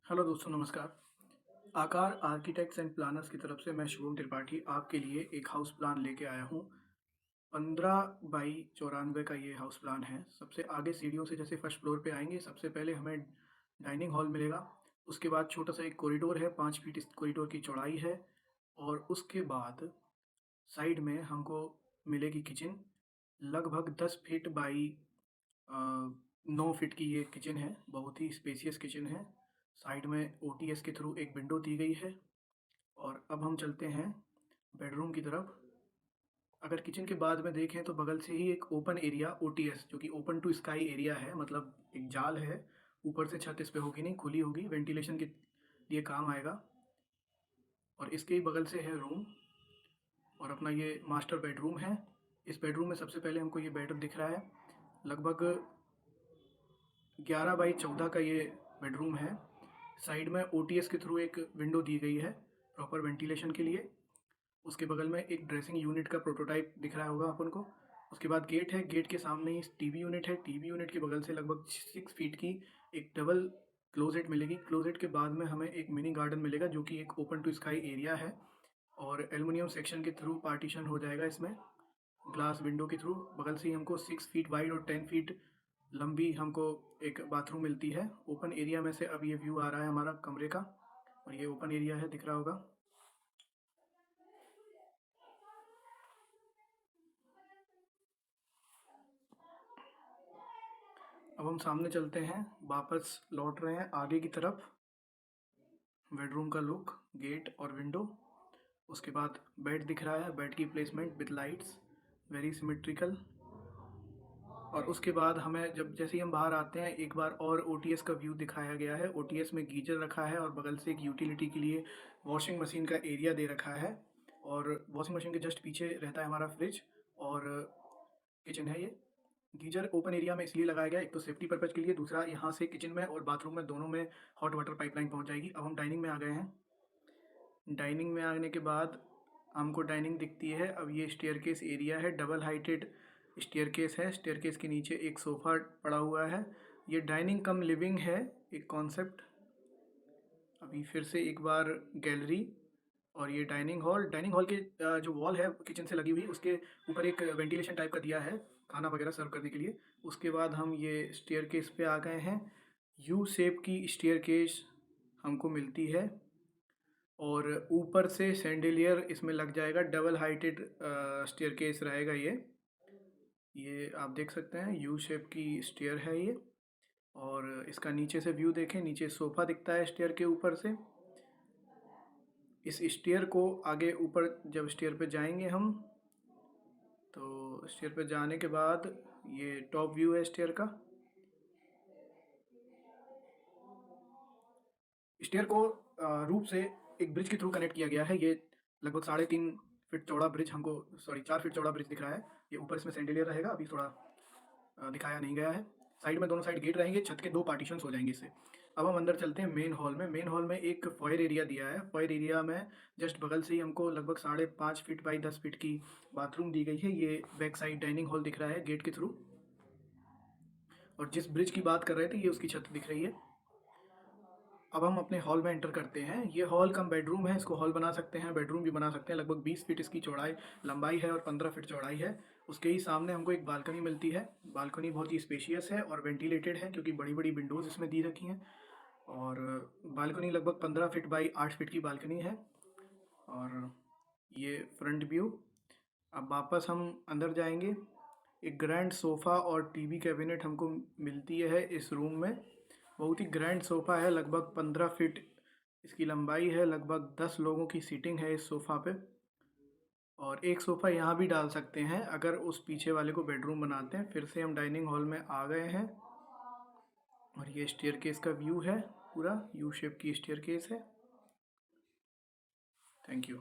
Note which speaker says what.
Speaker 1: Hello दोस्तों, नमस्कार। आकार आर्किटेक्ट्स एंड प्लानर्स की तरफ से मैं शुभम त्रिपाठी आपके लिए एक हाउस प्लान लेके आया हूँ। 15 बाई 94 का ये हाउस प्लान है। सबसे आगे सीढ़ियों से जैसे फर्स्ट फ्लोर पे आएंगे, सबसे पहले हमें डाइनिंग हॉल मिलेगा। उसके बाद छोटा सा एक कॉरिडोर है, 5 फीट इस कॉरिडोर की चौड़ाई है। और उसके बाद साइड में हमको मिलेगी किचन। लगभग 10 फीट बाई 9 फीट की ये किचन है, बहुत ही स्पेसियस किचन है। साइड में ओटीएस के थ्रू एक विंडो दी गई है। और अब हम चलते हैं बेडरूम की तरफ। अगर किचन के बाद में देखें तो बगल से ही एक ओपन एरिया ओटीएस, जो कि ओपन टू स्काई एरिया है, मतलब एक जाल है। ऊपर से छत इस पे होगी नहीं, खुली होगी, वेंटिलेशन के लिए काम आएगा। और इसके ही बगल से है रूम, और अपना ये मास्टर बेडरूम है। इस बेडरूम में सबसे पहले हमको ये बेड दिख रहा है। लगभग 11 बाई 14 का ये बेडरूम है। साइड में ओटीएस के थ्रू एक विंडो दी गई है प्रॉपर वेंटिलेशन के लिए। उसके बगल में एक ड्रेसिंग यूनिट का प्रोटोटाइप दिख रहा होगा अपन को। उसके बाद गेट है, गेट के सामने ही टीवी यूनिट है। टीवी यूनिट के बगल से लगभग 6 फीट की एक डबल क्लोजेट मिलेगी। क्लोजेट के बाद में हमें एक मिनी गार्डन मिलेगा, जो कि एक ओपन टू स्काई एरिया है। और एल्युमिनियम सेक्शन के थ्रू पार्टीशन हो जाएगा इसमें, ग्लास विंडो के थ्रू। बगल से ही हमको 6 फीट वाइड और 10 फीट लंबी हमको एक बाथरूम मिलती है। ओपन एरिया में से अब ये व्यू आ रहा है हमारा कमरे का, और ये ओपन एरिया है, दिख रहा होगा। अब हम सामने चलते हैं, वापस लौट रहे हैं आगे की तरफ। बेडरूम का लुक, गेट और विंडो। उसके बाद बेड दिख रहा है, बेड की placement with lights, very symmetrical. और उसके बाद हमें जब जैसे ही हम बाहर आते हैं, एक बार और ओटीएस का व्यू दिखाया गया है। ओटीएस में गीजर रखा है, और बगल से एक यूटिलिटी के लिए वॉशिंग मशीन का एरिया दे रखा है। और वॉशिंग मशीन के जस्ट पीछे रहता है हमारा फ्रिज, और किचन है ये। गीजर ओपन एरिया में इसलिए लगाया गया, एक तो सेफ्टी पर्पज़ के लिए, दूसरा यहाँ से किचन में और बाथरूम में दोनों में हॉट वाटर पाइपलाइन पहुँच जाएगी। अब हम डाइनिंग में आ गए हैं। डाइनिंग में आने के बाद हमको डाइनिंग दिखती है। अब ये स्टेयरकेस एरिया है, डबल हाइटेड स्टेयरकेस है। स्टेयरकेस के नीचे एक सोफ़ा पड़ा हुआ है। ये डाइनिंग कम लिविंग है, एक कॉन्सेप्ट। अभी फिर से एक बार गैलरी, और ये डाइनिंग हॉल। डाइनिंग हॉल के जो वॉल है किचन से लगी हुई, उसके ऊपर एक वेंटिलेशन टाइप का दिया है खाना वगैरह सर्व करने के लिए। उसके बाद हम ये स्टेयरकेस पे आ गए हैं। यू शेप की स्टेयरकेस हमको मिलती है, और ऊपर से सैंडिलियर इसमें लग जाएगा। डबल हाइटेड स्टेयरकेस रहेगा ये आप देख सकते हैं, यू शेप की स्टेयर है ये। और इसका नीचे से व्यू देखें, नीचे सोफ़ा दिखता है स्टेयर के ऊपर से। इस स्टेयर को आगे ऊपर जब स्टेयर पे जाएंगे हम, तो स्टेयर पे जाने के बाद ये टॉप व्यू है स्टेयर का। स्टेयर को रूफ से एक ब्रिज के थ्रू कनेक्ट किया गया है। ये लगभग 3.5 फीट चौड़ा ब्रिज हमको, सॉरी 4 फीट चौड़ा ब्रिज दिख रहा है। ये ऊपर इसमें सैंडिलियर रहेगा, अभी थोड़ा दिखाया नहीं गया है। साइड में दोनों साइड गेट रहेंगे, छत के 2 पार्टीशंस हो जाएंगे इससे। अब हम अंदर चलते हैं मेन हॉल में। मेन हॉल में एक फॉयर एरिया दिया है। फॉयर एरिया में जस्ट बगल से ही हमको लगभग 5.5 फीट बाई 10 फीट की बाथरूम दी गई है। ये बैक साइड डाइनिंग हॉल दिख रहा है गेट के थ्रू। और जिस ब्रिज की बात कर रहे थे, ये उसकी छत दिख रही है। अब हम अपने हॉल में एंटर करते हैं। ये हॉल कम बेडरूम है, इसको हॉल बना सकते हैं, बेडरूम भी बना सकते हैं। लगभग 20 फीट इसकी चौड़ाई लंबाई है, और 15 फीट चौड़ाई है। उसके ही सामने हमको एक बालकनी मिलती है। बालकनी बहुत ही स्पेशियस है और वेंटिलेटेड है, क्योंकि बड़ी बड़ी विंडोज़ इसमें दी रखी हैं। और बालकनी लगभग 15 फीट बाई 8 फीट की बालकनी है। और ये फ्रंट व्यू। अब वापस हम अंदर जाएंगे। एक ग्रैंड सोफ़ा और टीवी कैबिनेट हमको मिलती है इस रूम में। बहुत ही ग्रैंड सोफ़ा है, लगभग 15 फीट इसकी लंबाई है। लगभग 10 लोगों की सीटिंग है इस सोफ़ा पे। और एक सोफ़ा यहाँ भी डाल सकते हैं अगर उस पीछे वाले को बेडरूम बनाते हैं। फिर से हम डाइनिंग हॉल में आ गए हैं, और ये स्टेयरकेस का व्यू है, पूरा यू शेप की स्टेयरकेस है। Thank you.